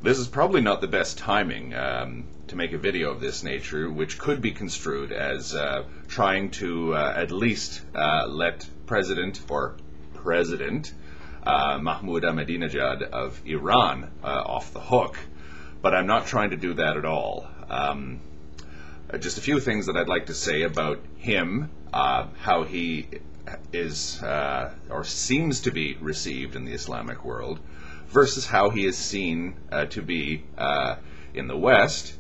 This is probably not the best timing to make a video of this nature, which could be construed as trying to at least let President Mahmoud Ahmadinejad of Iran off the hook. But I'm not trying to do that at all. Just a few things that I'd like to say about him, how he is or seems to be received in the Islamic world, versus how he is seen to be in the West,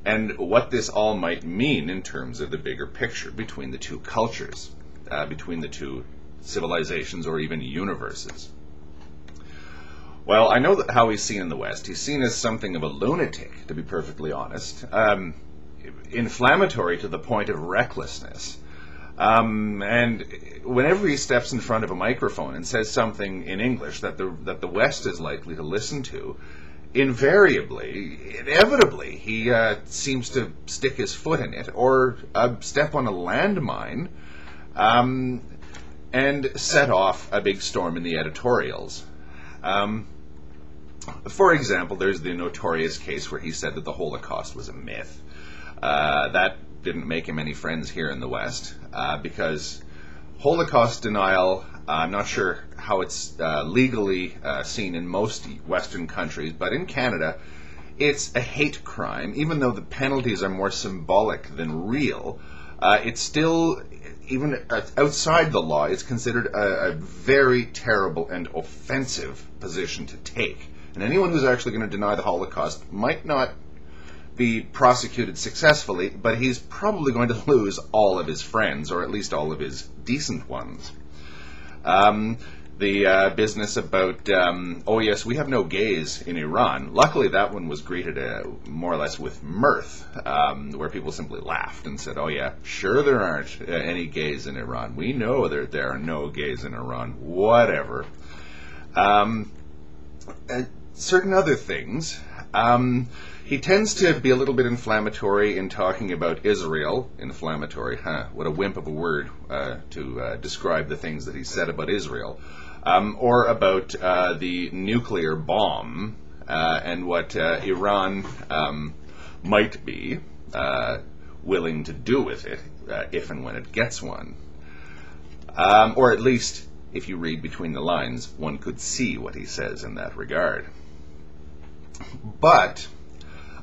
and what this all might mean in terms of the bigger picture between the two cultures, between the two civilizations or even universes. Well, I know that how he's seen in the West. He's seen as something of a lunatic, to be perfectly honest, inflammatory to the point of recklessness. And whenever he steps in front of a microphone and says something in English that the West is likely to listen to, inevitably, he seems to stick his foot in it or step on a landmine and set off a big storm in the editorials. For example, there's the notorious case where he said that the Holocaust was a myth. That didn't make him any friends here in the West, because Holocaust denial, I'm not sure how it's legally seen in most Western countries, but in Canada, it's a hate crime. Even though the penalties are more symbolic than real, it's still, even outside the law, it's considered a very terrible and offensive position to take. And anyone who's actually going to deny the Holocaust might not be prosecuted successfully, but he's probably going to lose all of his friends, or at least all of his decent ones. The business about, oh yes, we have no gays in Iran. Luckily, that one was greeted more or less with mirth, where people simply laughed and said, oh yeah, sure there aren't any gays in Iran. We know that there are no gays in Iran. Whatever. Certain other things. He tends to be a little bit inflammatory in talking about Israel. Inflammatory, what a wimp of a word to describe the things that he said about Israel. Or about the nuclear bomb and what Iran might be willing to do with it if and when it gets one. Or at least, if you read between the lines, one could see what he says in that regard. But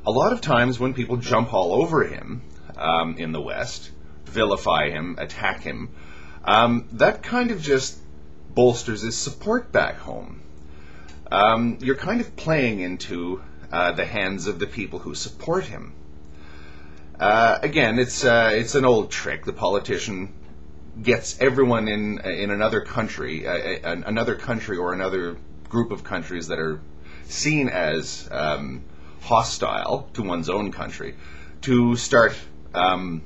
a lot of times when people jump all over him in the West, vilify him, attack him, that kind of just bolsters his support back home. You're kind of playing into the hands of the people who support him. Again, it's an old trick. The politician gets everyone in another country or another group of countries that are seen as hostile to one's own country, to start a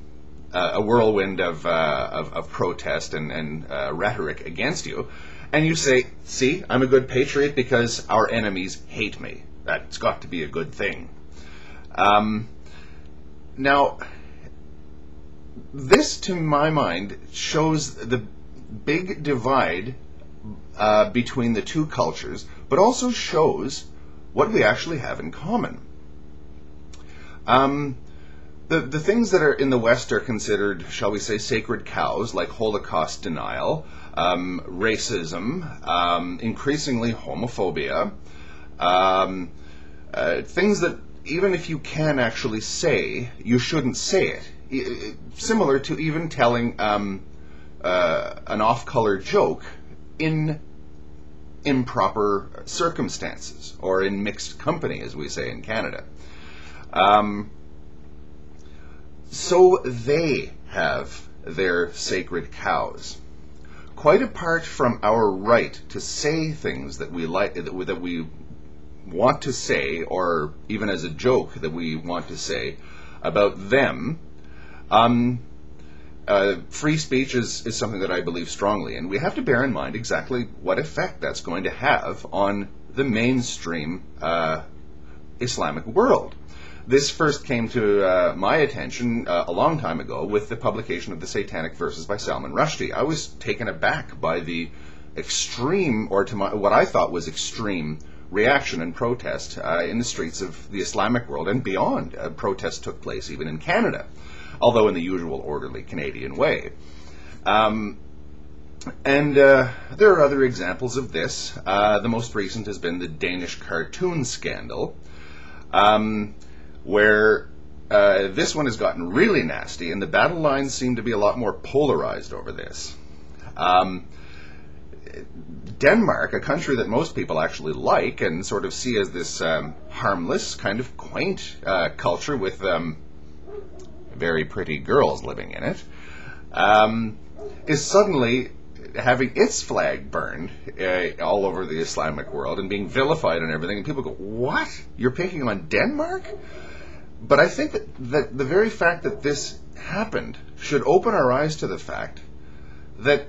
whirlwind of protest and rhetoric against you, and you say, see, I'm a good patriot because our enemies hate me. That's got to be a good thing. Now, this, to my mind, shows the big divide between the two cultures, but also shows what we actually have in common. The things that are in the West are considered, shall we say, sacred cows, like Holocaust denial, racism, increasingly homophobia, things that even if you can actually say, you shouldn't say it. Similar to even telling an off-color joke in improper circumstances, or in mixed company, as we say in Canada. So they have their sacred cows. Quite apart from our right to say things that we like, that we want to say, or even as a joke that we want to say about them, free speech is something that I believe strongly, and we have to bear in mind exactly what effect that's going to have on the mainstream Islamic world. This first came to my attention a long time ago with the publication of the Satanic Verses by Salman Rushdie. I was taken aback by the extreme, or what I thought was extreme, reaction and protest in the streets of the Islamic world and beyond. Protests took place even in Canada, although in the usual orderly Canadian way. There are other examples of this. The most recent has been the Danish cartoon scandal, where this one has gotten really nasty, and the battle lines seem to be a lot more polarized over this. Denmark, a country that most people actually like and sort of see as this harmless, kind of quaint culture with very pretty girls living in it, is suddenly having its flag burned all over the Islamic world and being vilified and everything. And people go, what? You're picking on Denmark? But I think that the very fact that this happened should open our eyes to the fact that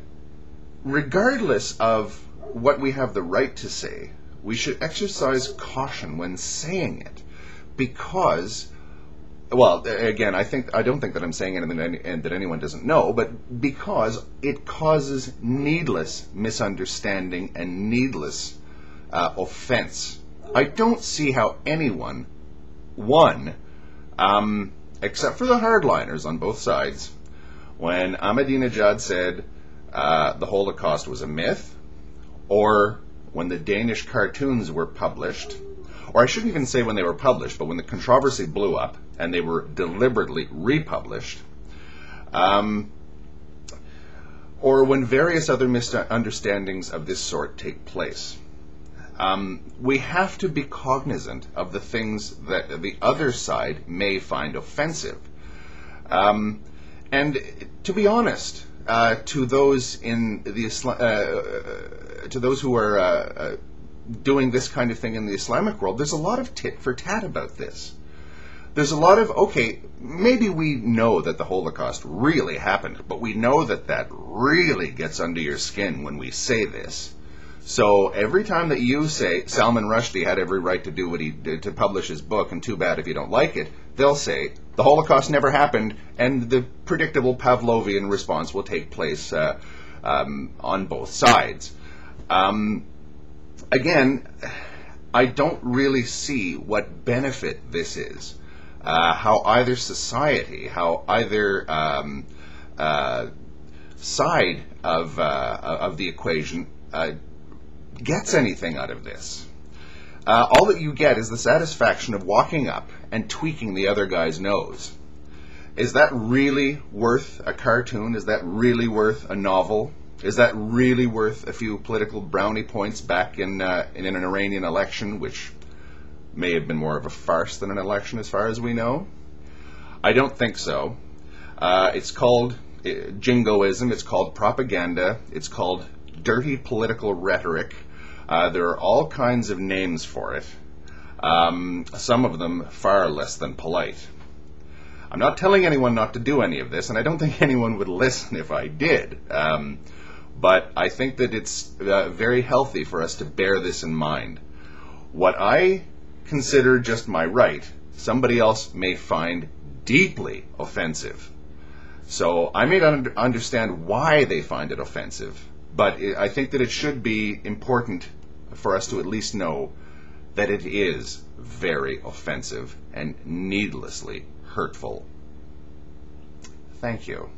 regardless of what we have the right to say, we should exercise caution when saying it, because, well, again, I don't think that I'm saying anything that anyone doesn't know, but because it causes needless misunderstanding and needless offense. I don't see how anyone, except for the hardliners on both sides, when Ahmadinejad said the Holocaust was a myth, or when the Danish cartoons were published, or I shouldn't even say when they were published, but when the controversy blew up and they were deliberately republished, or when various other misunderstandings of this sort take place. We have to be cognizant of the things that the other side may find offensive. And to be honest, to those in the to those who are doing this kind of thing in the Islamic world, there's a lot of tit for tat about this. There's a lot of, okay, maybe we know that the Holocaust really happened, but we know that that really gets under your skin when we say this. So every time that you say Salman Rushdie had every right to do what he did, to publish his book, and too bad if you don't like it, they'll say the Holocaust never happened, and the predictable Pavlovian response will take place on both sides. Again, I don't really see what benefit this is. How either society, how either side of the equation gets anything out of this. All that you get is the satisfaction of walking up and tweaking the other guy's nose. Is that really worth a cartoon? Is that really worth a novel? Is that really worth a few political brownie points back in an Iranian election, which may have been more of a farce than an election as far as we know? I don't think so. It's called jingoism, it's called propaganda, it's called dirty political rhetoric. There are all kinds of names for it, some of them far less than polite. I'm not telling anyone not to do any of this, and I don't think anyone would listen if I did. But I think that it's very healthy for us to bear this in mind. What I consider just my right, somebody else may find deeply offensive. So I may not understand why they find it offensive, but I think that it should be important for us to at least know that it is very offensive and needlessly hurtful. Thank you.